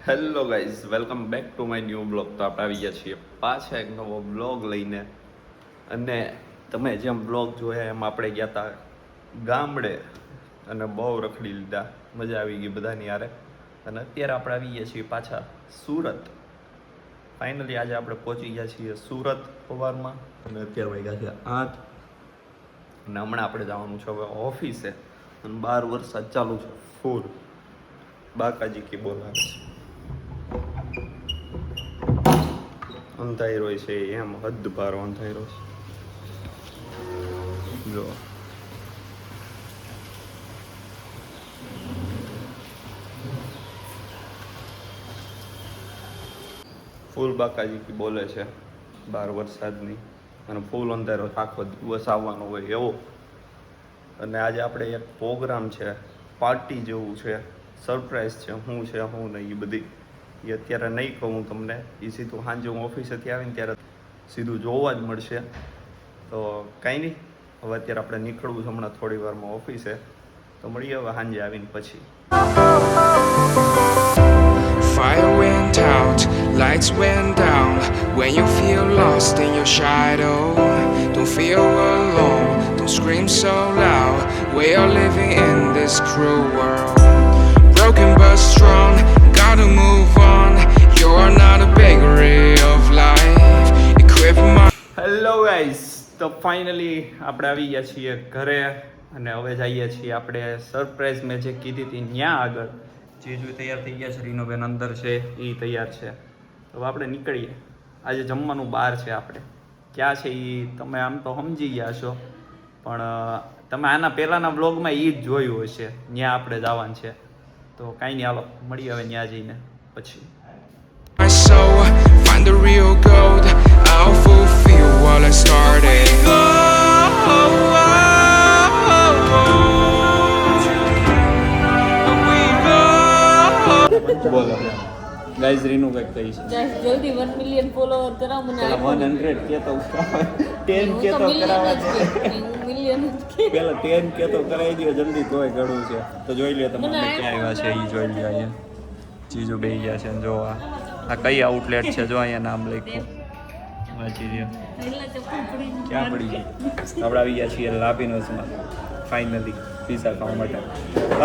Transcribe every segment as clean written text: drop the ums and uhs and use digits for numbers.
Hello guys, welcome back to my new blog. તો આપણે આવી ગયા છીએ પાછા એક નવો બ્લોગ લઈને. અને તમે જેમ બ્લોગ જોયા એમ આપણે ગયા હતા ગામડે અને બહુ રખડી લીધા, મજા આવી ગઈ બધાની યારે. અને અત્યારે આપણે આવી ગયા છીએ પાછા સુરત. ફાઇનલી આજે આપણે પહોંચી ગયા છીએ સુરત સવારમાં અને અત્યારે વાગ્યા છે 8. અને હમણાં આપણે જવાનું છે હવે ઓફિસે અને બહાર વરસાદ ચાલુ છે ફૂલ. બાકાજી કી બોલાવે છે, અંધારો છે એમ હદ પારો અંધારો છે. જો ફૂલ બાકાજી કી બોલે છે બહાર વરસાદની, અને ફૂલ અંધારો આખો દિવસ આવવાનો હોય એવો. અને આજે આપણે એક પ્રોગ્રામ છે, પાર્ટી જેવું છે, સરપ્રાઈઝ છે. શું છે શું નહીં એ બધી એ અત્યારે નહીં કહું તમને. એ સીધું સાંજે હું ઓફિસેથી આવીને ત્યારે સીધું જોવા જ મળશે. તો કાંઈ નહીં, હવે અત્યારે આપણે નીકળવું છે હમણાં થોડી વારમાં ઓફિસે. તો મળીએ હવે સાંજે આવીને પછી. Fire went out, lights went down. When you feel lost in your shadow, don't feel alone, don't scream so loud. We are living in this cruel world, broken but strong, gotta move on. You're not a bakery of life, equip my... hello guys, તો finally આપણે આવી ગયા છીએ ઘરે અને હવે જઈએ છીએ આપણે સરપ્રાઈઝ મેં જે કીધી હતી ત્યાં આગળ. જીજુ તૈયાર થઈ ગયા છે, રીનોબેન અંદર છે, એ તૈયાર છે. હવે આપણે નીકળીએ. આજે જમવાનું બહાર છે. આપણે ક્યાં છે એ તમે આમ તો સમજી ગયા છો, પણ તમે આના પહેલાંના બ્લોગમાં એ જ જોયું હશે. ત્યાં આપણે જવાનું છે. તો કાંઈ નહીં, હાલો મળીએ હવે ત્યાં જઈને પછી. my soul, find the real gold. I'll fulfill what I started. બોલો ગાઈઝ, રીનુ કંઈક કહી છે. ગાઈસ જલ્દી 1 મિલિયન ફોલોવર કરાવો મને. પેલા 100 કે તો 10 કે તો કરાવવા છે. મિલિયન પેલા 10 કે તો કરાવી દો જલ્દી, તોય ઘણું છે. તો જોઈ લ્યો તમે ક્યાં આવ્યા છે એ જોઈ લ્યો. અહીંયા ચીજો બેસી ગયા છે. જો આ કઈ આઉટલેટ છે, જો અહીંયા નામ લખ્યું વાંચી લ્યો. ક્યાં પડી ગઈ? આપણે આવી ગયા છીએ લાપિનોસમાં ફાઇનલી પીઝા ખાવા માટે.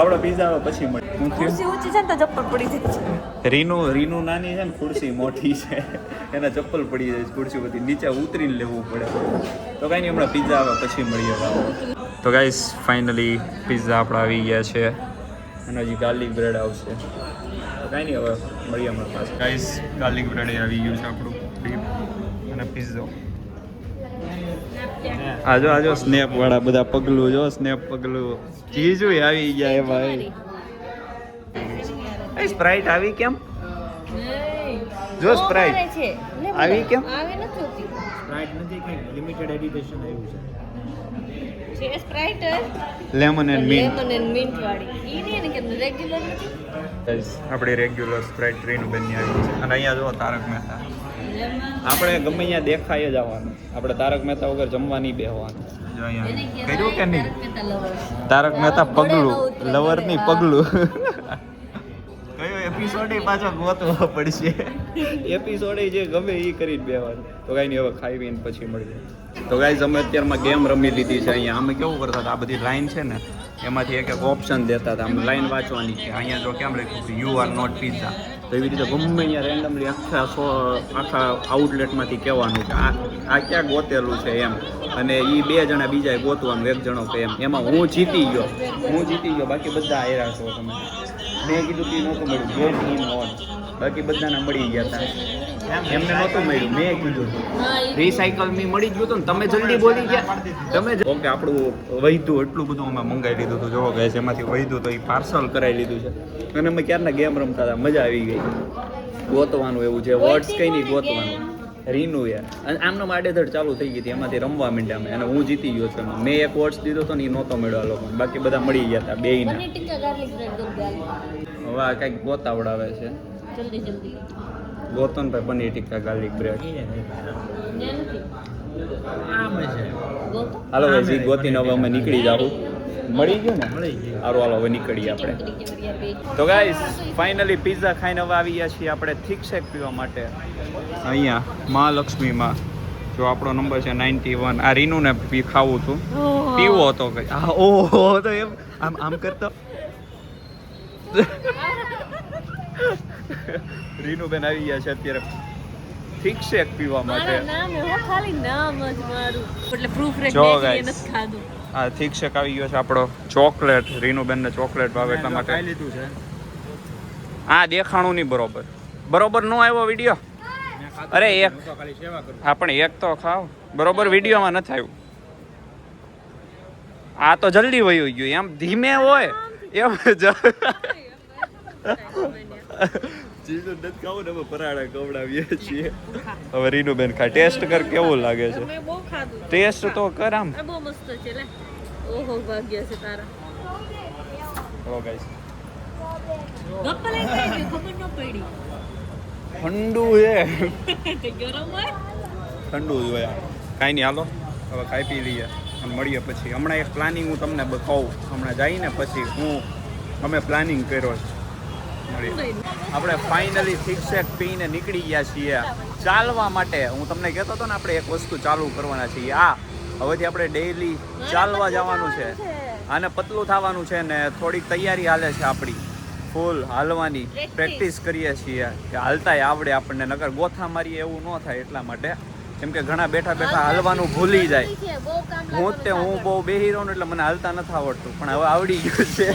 આપણે પીઝા પછી મળે. હું ખુરશી ઊંચી છે ને તો ચપ્પલ પડી જાય. રીનુ નાની છે ને, ખુરશી મોટી છે, એના ચપ્પલ પડી જાય ખુરશી બધી નીચે ઉતરીને લેવું પડે. તો કાંઈ નહીં, હમણાં પીઝા આવે પછી મળીએ. તો ગાઈસ ફાઇનલી પીઝા આપણા આવી ગયા છે અને હજી ગાર્લિક બ્રેડ આવશે. તો કાંઈ નહીં, હવે મળીએ હમણાં પાછું. ગાઈસ ગાર્લિક બ્રેડ આવી ગયું છે આપણું, ડીપ અને પીઝો. આજો સ્નેપ વાળા બધા પગલું, જો સ્નેપ પગલું ચીજુ આવી ગયા એ ભાઈ. સ્પ્રાઇટ આવી કેમ? જો સ્પ્રાઇટ આવી કેમ? આવી નથી હોતી. સ્પ્રાઇટ નથી, કંઈક લિમિટેડ એડિશન આવ્યું છે. છે Sprite lemon and mint. Lemon and mint વાળી. ઈ ને કે રેગ્યુલર નથી. આપણી રેગ્યુલર સ્પ્રાઇટ ટ્રેન બની આવી છે. અને અહીંયા જો તારક મહેતા. આપણે ગમે ત્યાં દેખાય જ આવવાનું. આપણે તારક મહેતા વગર જમવા નહીં બેસવાનું. જો અહીંયા કર્યું કે નહીં? તારક મહેતા પગલું, લવર ની પગલું. કયો એપિસોડ પાછો ગોતવો પડશે. એપિસોડ જે ગમે એ કરીને બેવાનું. તો કાંઈ નહીં, હવે ખાઈ પીને પછી મળીએ. તો ગાઈઝ અમે અત્યારમાં ગેમ રમી લીધી છે. અહીંયા અમે કેવું કરતા હતા, આ બધી લાઈન છે ને એમાંથી એક એક ઓપ્શન દેતા હતા. અમે લાઈન વાંચવાની છે. અહીંયા જો કેમ લખ્યું છે યુ આર નોટ પિઝા, તો એવી રીતે ગમે અહીંયા રેન્ડમલી આખા આઉટલેટમાંથી કહેવાનું કે આ ક્યાં ગોતેલું છે એમ. અને એ 2 જણા બીજા ગોતવાનું, 1 જણો કે એમ. એમાં હું જીતી ગયો, બાકી બધા હાર્યા છો તમે. મેં કીધું કે નહોતું મળ્યું, ગેટ ઇન ઓન. બાકી બધાને મળી ગયા હતા, એમને નહોતું મળ્યું. મેં કીધું રિસાયકલ મી મળી ગયું હતું ને, તમે જલ્દી બોલી ગયા. તમે ઓકે, આપણું વૈધું એટલું બધું અમે મંગાવી લીધું હતું. જોવો ગાઈસ, એમાંથી વૈધું તો એ પાર્સલ કરાવી લીધું છે. અને અમે ક્યારના ગેમ રમતા હતા, મજા આવી ગઈ. ગોતવાનું એવું છે, વર્ડ્સ કંઈ નહીં ગોતવાનું. રીનુ યાર અને આમનો આડેધડ ચાલુ થઈ ગઈ હતી, એમાંથી રમવા માંડ્યા અમે. અને હું જીતી ગયો છું. મેં એક વર્ડ્સ દીધો હતો ને એ નહોતો મળ્યો આ લોકોને, બાકી બધા મળી ગયા હતા બેયને. પનીર ટિક્કા ગાર્લિક બ્રેડ દો ગાર્લિક. હવે આ કંઈક ગોતાવડાવે છે. જલ્દી ગોતન ભાઈ પનીર ટિક્કા ગાર્લિક બ્રેડ. ને નથી આમ છે. ગોતો. હાલો ભાઈ, ગોતીને હવે અમે નીકળી જાઉં. મળી ગયું ને મળી ગયું. સારું હાલો હવે નીકળીએ આપણે તો ગાઈસ ફાઇનલી પિઝા ખાઈને હવે આવી ગયા છીએ આપણે થીક શેક પીવા માટે અહીંયા મહાલક્ષ્મીમાં જો આપણો નંબર છે 91 આ રીનું ને ખાવું હતું પીવો હતો કઈ હા ઓહો તો એમ આમ આમ કરતો રીનુબેન આવી ગયા છે અત્યારે થીક શેક પીવા માટે ખાલી નામ જ મારું એટલે પ્રૂફ જો રેક guys. નથી ખાધું આ થીક શેક આવી ગયો છે આપણો ચોકલેટ રીનુબેન ને ચોકલેટ ભાવે એટલા માટે ખાઈ લીધું છે. આ દેખાણું નહીં બરોબર નો આવ્યો વિડીયો મેં ખાધું અરે નથી, એક હું તો ખાલી સેવા કરું. હા પણ એક તો ખાવ બરોબર વિડીયોમાં નથી આવ્યું આ તો જલ્દી વયું ગયું એમ ધીમે હોય એમ ચીજો નથી ખાવું ને અમે પરાળા કવડાવીએ છીએ હવે રીનુબેન ખા ટેસ્ટ કર કેવું લાગે છે મેં બહુ ખાધું ટેસ્ટ તો કર આમ આ બહુ મસ્ત છે લે ઓહો ભાગ્ય છે તારા ઓ ગાઈસ ગપ્પા લઈ ગઈ ખબર ન પડી ઠંડુ છે તે ગરમ હોય ઠંડુ જ હોય કાંઈ નહીં હાલો હવે ખાઈ પી લઈએ અને મળીએ પછી હમણાં એક પ્લાનિંગ હું તમને બતાવું હમણાં જઈને પછી અમે પ્લાનિંગ કર્યો છે મળીએ આપણે ફાઇનલી થીક શેક પીને નીકળી ગયા છીએ ચાલવા માટે હું તમને કહેતો હતો ને આપણે એક વસ્તુ ચાલુ કરવાના છીએ હવેથી આપણે ડેઈલી ચાલવા જવાનું છે આને પતલું થવાનું છે ને થોડીક તૈયારી હાલે છે આપણી ફૂલ હાલવાની પ્રેક્ટિસ કરીએ છીએ કે હાલતાય આવડે આપણને નકર ગોથા મારીએ એવું ન થાય એટલા માટે કેમ કે ઘણા બેઠા બેઠા હાલવાનું ભૂલી જાય હું બહુ બેહી રહું ને એટલે મને હાલતા નથી આવડતું પણ હવે આવડી ગયું છે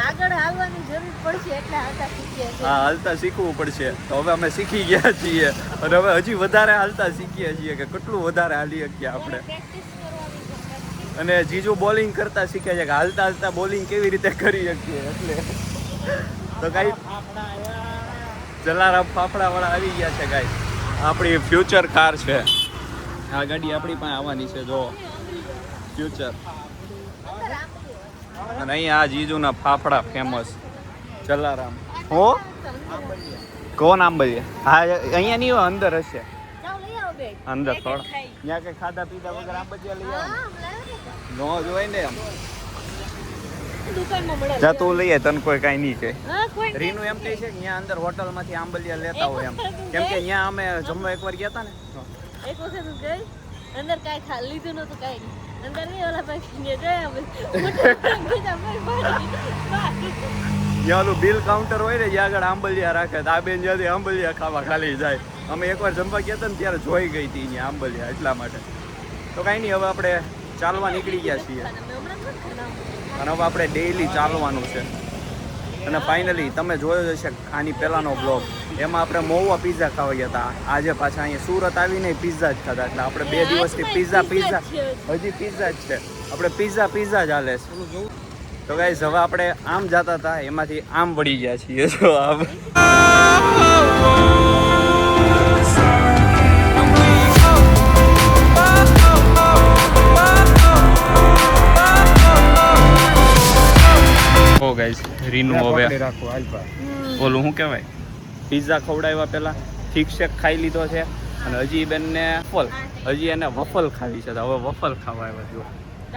આગળ આવવાની જરૂર પડશે એટલે હાલતા શીખીએ છીએ હા હાલતા શીખવું પડશે તો હવે અમે શીખી ગયા છીએ અને હવે હજી વધારે હાલતા શીખીએ છીએ કે કેટલું વધારે હાલી શકીએ આપણે પ્રેક્ટિસ કરવાની અને જીજુ બોલિંગ કરતા શીખે છે કે હાલતા હાલતા બોલિંગ કેવી રીતે કરી શકીએ એટલે તો ગાઈ જલારામ ફાફડાવાળા આવી ગયા છે ગાઈ આપણી ફ્યુચર કાર છે આ ગાડી આપણી પાસે આવવાની છે જો ફ્યુચર અને અહીંયા આ જીજુના ફાફડા ફેમસ જલારામ હો કોણ આંબલિયા હા અહીંયા નહીં હોય અંદર હશે જાવ લઈ આવો બેગ અંદર એક થોડા ખાઈ. ત્યાં કઈ ખાધા પીધા વગર આંબલિયા લઈ આવે હા લાવે નો જોઈ ને એમ દુકાનમાં મળે જા તું લઈએ તને કોઈ કાંઈ નહીં કહે હા કોઈ રીનુ એમ કહે છે કે અહીંયા અંદર હોટલમાંથી આંબલિયા લેતા હોય એમ કેમ કે અહીંયા અમે જમવા એકવાર ગયા હતા ને એક વખત હું ગઈ અંદર કાંઈ લીધું નતું કાંઈ નહીં અંદર નહીં ઓલા પાસે ગયા ત્યાં ઓલું બિલ કાઉન્ટર હોય ને જ્યાં આગળ આંબલિયા રાખે તો આ બેન જ્યાંથી આંબલિયા ખાવા ખાલી જાય અમે એકવાર જમવા ગયા હતા ને ત્યારે જોઈ ગઈ હતી અહીંયા આંબલિયા એટલા માટે તો કાંઈ નહીં હવે આપણે ચાલવા નીકળી ગયા છીએ અને હવે આપણે ડેઈલી ચાલવાનું છે અને ફાઇનલી તમે જોયો હશે આની પહેલાંનો બ્લોગ એમાં આપણે મહુવા પિઝા ખાવા ગયા હતા આજે પાછા અહીંયા સુરત આવીને પિઝા જ ખાધા એટલે આપણે 2 દિવસથી પિઝા હજી પિઝા જ છે આપણે પિઝા જ હાલે છે તો ગાઈસ હવે આપણે આમ જતા હતા એમાંથી આમ વળી ગયા છીએ જો આમ ઓ ગાઈસ રીનું હવે પકડી રાખો આલ્ફા. ઓલું શું કહેવાય પિઝા ખવડાવ્યા પહેલા થીક શેક ખાઈ લીધો છે અને હજી બેનને હજી એને વફલ ખાવી છે તો હવે વફલ ખાવા આવ્યા જો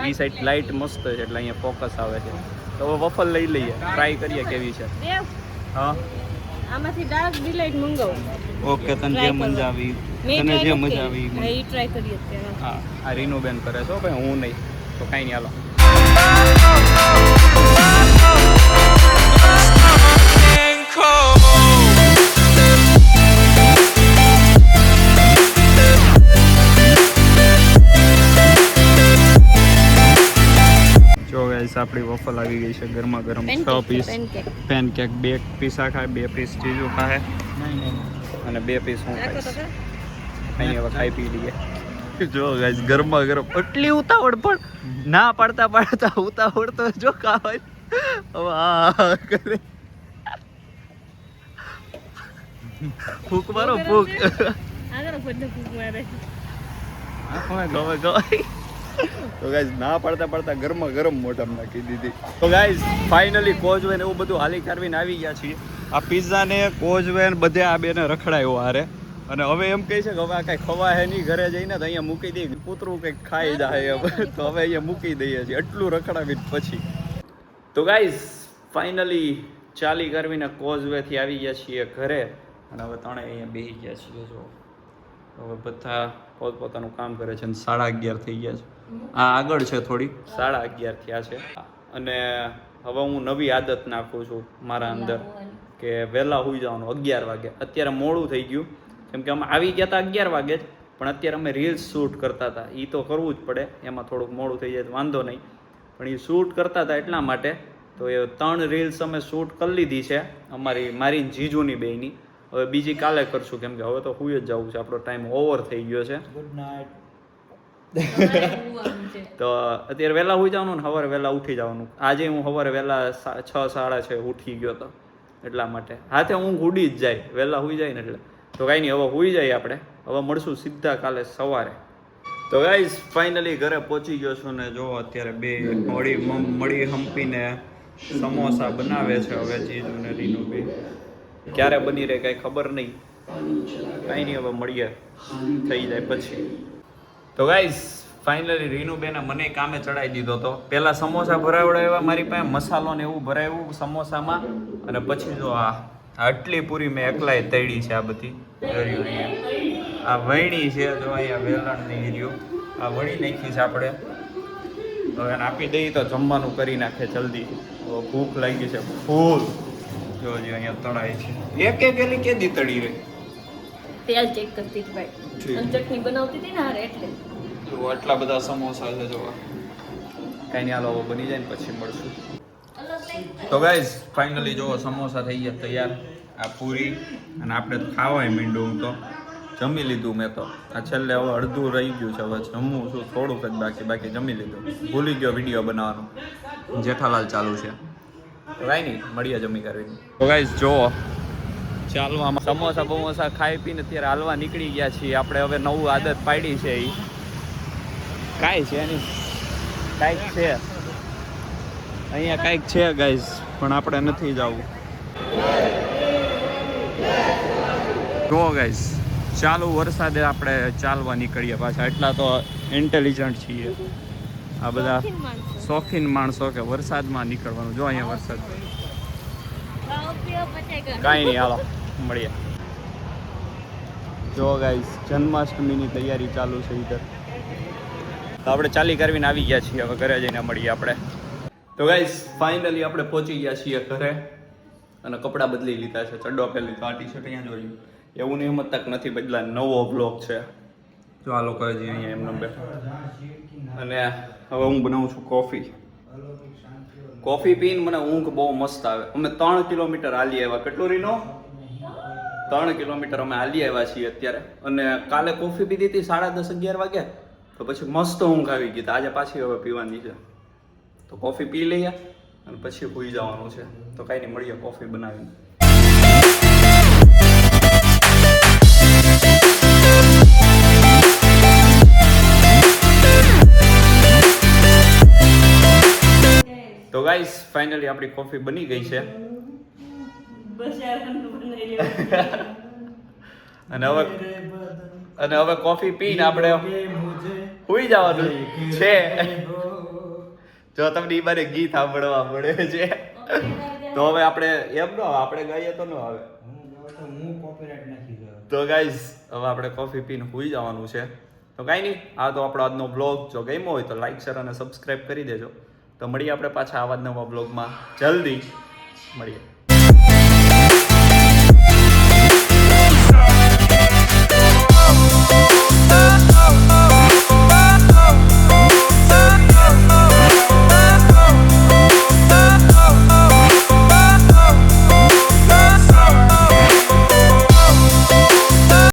એ સાઈડ લાઇટ મસ્ત છે એટલે અહીંયા ફોકસ આવે છે તો હવે વફલ લઈ લઈએ ટ્રાય કરીએ કેવી છે દેવ હા આમાંથી ડાર્ક ડિલાઇટ મંગાવો ઓકે તને જે મજા આવી તને જે મજા આવી એ ટ્રાય કરીએ અત્યારે હા આ રીનુબેન કરે છો ભાઈ હું નહીં તો કાંઈ નહીં હાલો જો ગાઈસ આપણી વફલ આવી ગઈ છે ગરમા ગરમ 6 પીસ પેનકેક 2 પીસ આ ખાય 2 પીસ ચીઝું ખાય અને 2 પીસ હું ખાઈશ અહીં હવે ખાઈ પી લઈએ જો ગાઈસ ગરમા ગરમ એટલી ઉતાવળ પણ ના પાડતા પાડતા ઉતાવળ તો જો ખાવાય હવે આ કરે ફૂક મારો ફૂક આગળ બધે ફૂક મારે ગમે તો ગાઈઝ ના પડતા પડતા ગરમા ગરમ મોઢામાં નાખી દીધી તો ગાઈઝ ફાઇનલી કોઝવે ને એવું બધું હાલી કરવીને આવી ગયા છીએ આ પિઝા ને કોઝવે ને બધે આ બેને રખડાયો હારે અને હવે એમ કહે છે કે હવે આ કાંઈ ખવા હે નહીં, ઘરે જઈને તો અહીંયા મૂકી દઈએ, કૂતરું કંઈક ખાઈ જાય એમ. તો હવે અહીંયા મૂકી દઈએ છીએ એટલું રખડાવી પછી. તો ગાઈઝ ફાઇનલી ચાલી કરવીને કોઝવેથી આવી ગયા છીએ ઘરે અને હવે ત્રણે અહીંયા બેસી ગયા છીએ. જો હવે બધા પોતપોતાનું કામ કરે છે અને 11:30 થઈ ગયા છે. આ આગળ છે થોડી, 11:30 થયા છે. અને હવે હું નવી આદત નાખું છું મારા અંદર કે વહેલા સુઈ જવાનું 11 વાગે. અત્યારે મોડું થઈ ગયું કેમ કે અમે આવી ગયા હતા 11 વાગે જ, પણ અત્યારે અમે રીલ્સ શૂટ કરતા હતા. એ તો કરવું જ પડે, એમાં થોડુંક મોડું થઈ જાય તો વાંધો નહીં, પણ એ શૂટ કરતા હતા એટલા માટે. તો એ 3 રીલ્સ અમે શૂટ કરી લીધી છે મારી જીજુની બેયની. હવે બીજી કાલે કરશું કેમ કે હવે તો સુઈ જ જવું છે, આપણો ટાઈમ ઓવર થઈ ગયો છે. Good night. તો અત્યારે વહેલા સુઈ જવાનું ને સવારે વહેલા ઉઠી જવાનું. આજે હું સવારે વહેલા 6:30 ઉઠી ગયો હતો એટલા માટે. હાથે ઊંઘ ઉડી જ જાય વહેલા સુઈ જાય ને એટલે. તો કાંઈ નહીં, હવે સુઈ જાય આપણે. હવે મળશું સીધા કાલે સવારે. તો ગાઈઝ ફાઇનલી ઘરે પહોંચી ગયો છું ને જો અત્યારે બે મળી હંપીને સમોસા બનાવે છે. હવે જીજુ ને રીનુ બે ક્યારે બની રહે કાંઈ ખબર નહીં. કાંઈ નહીં, હવે મળીએ થઈ જાય પછી. તો ગાઈઝ ફાઇનલી રીનુબેને મને કામે ચડાવી દીધો હતો. પહેલાં સમોસા ભરાવડાવ્યા મારી પાસે, મસાલો ને એવું ભરાવ્યું સમોસામાં, અને પછી જો આટલી પૂરી મેં એકલાય તળી છે. આ બધી આ વણી છે જો અહીંયા વેલણ નહીં રહ્યું, આ વણી નાખી છે આપણે. હવે એને આપી દઈએ તો જમવાનું કરી નાખે જલ્દી. ભૂખ લાગી છે ફૂલ. જો અહીંયા તળાય છે. એક એલી કેદી તળી રહી તેલ ચેક કરતી હતી ભાઈ, અને ચટણી બનાવતી હતી ને હારે એટલે. જો આટલા બધા સમોસા છે જોવા. કાંઈ નહીં, હાલો બની જાય ને પછી મળશું. તો ગાઈઝ ફાઇનલી જો સમોસા થઈ ગયા તૈયાર. આ પૂરી અને આપણે તો ખાવાય મીંડું. હું તો જમી લીધું મેં તો. આ છેલ્લે હવે અડધું રહી ગયું છે, હવે જમવું છું થોડુંક જ બાકી જમી લીધું. ભૂલી ગયો વિડીયો બનાવવાનું. જેઠાલાલ ચાલુ છે. કાંઈ નહીં, મળીએ જમી કરીને. તો ગાઈઝ જો ચાલવામાં સમોસા બમોસા ખાઈ પીને અત્યારે હાલવા નીકળી ગયા છીએ આપણે. હવે નવું આદત પાડી છે એ કાંઈ છે નહીં, કાંઈક છે અહીંયા, કાંઈક છે ગાઈઝ, પણ આપણે નથી જવું. જો ગાઈઝ ચાલુ વરસાદે આપણે ચાલવા નીકળીએ પાછા. એટલા તો ઇન્ટેલિજન્ટ છીએ આ બધા શોખીન માણસો કે વરસાદમાં નીકળવાનું. જો અહીંયા વરસાદ. કાંઈ નહીં, હાલો મળીએ. જો ગાઈઝ જન્માષ્ટમીની તૈયારી ચાલુ છે ઇધર. તો આપણે ચાલી કરવીને આવી ગયા છીએ. હવે ઘરે જઈને મળીએ આપણે. તો ગાઈઝ ફાઇનલી આપણે પહોંચી ગયા છીએ ઘરે અને કપડાં બદલી લીધા છે. ચડ્ડો પહેલી તો આ ટી-શર્ટ અહીંયા જોયું. એવું નહીં સમજતા કે નથી બદલા, નવો બ્લોગ છે. જો આ લોકો હજી અહીંયા એમને બેઠા. અને હવે હું બનાવું છું કોફી પીને મને ઊંઘ બહુ મસ્ત આવે. અમે 3 કિલોમીટર હાલી આવ્યા. કેટલું રીનો? 3 કિલોમીટર અમે હાલી આવ્યા છીએ અત્યારે. અને કાલે કોફી પીધી હતી 10:30-11 વાગે, તો પછી મસ્ત ઊંઘ આવી ગઈ. આજે પાછી હવે પીવાની છે. તો કોફી પી લઈએ અને પછી સૂઈ જવાનું છે. તો કાંઈ નહીં, મળીએ કોફી બનાવીને. તો ગાઈસ ફાઇનલી આપણી કોફી બની ગઈ છે. અને હવે કોફી પીને આપણે સૂઈ જવાનું છે. જો તમને એ બારે ગીત સાંભળવા મળે છે તો હવે આપણે એમ ન આપણે ગાઈએ તો ન આવે. તો ગાઈઝ હવે આપણે કોફી પીને સૂઈ જવાનું છે. તો કાંઈ નહીં, આ તો આપણો આજનો બ્લોગ. જો ગમ્યો હોય તો લાઈક શેર અને સબસ્ક્રાઈબ કરી દેજો. તો મળીએ આપણે પાછા આવા જ નવા બ્લોગમાં જલ્દી મળીએ.